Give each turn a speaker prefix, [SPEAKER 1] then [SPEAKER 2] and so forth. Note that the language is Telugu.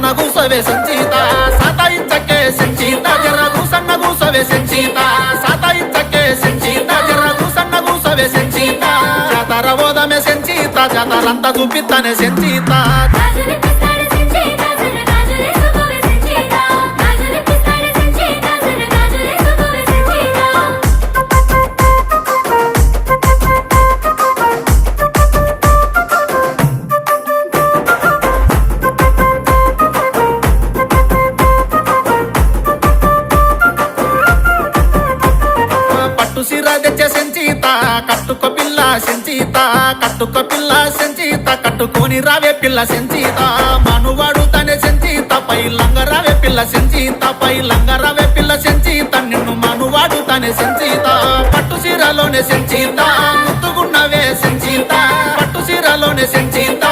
[SPEAKER 1] సన్న కూసవే సంచీత సాతాయించకే సంచీత జరగు సన్న కూసవే సంచీత సాతాయించకే సంచీత జరగు సన్న కూసవే సంచీత జాతర ఓదమే సంచీత జాతరంతా చూపిస్తానే సంచీత కట్టుకో పిల్ల సంచీత కట్టుకో పిల్ల సంచీత కట్టుకొని రావే పిల్ల సంచీత మనువాడు తనే సంచీత పై లంగరావే పిల్ల సంచీత పై లంగరావే పిల్ల సంచీత నిన్ను మనువాడు తనే సంచీత పట్టు సీరలోనే సంచీత ముద్దుగున్నవే సంచీత పట్టు సీరలోనే సంచీత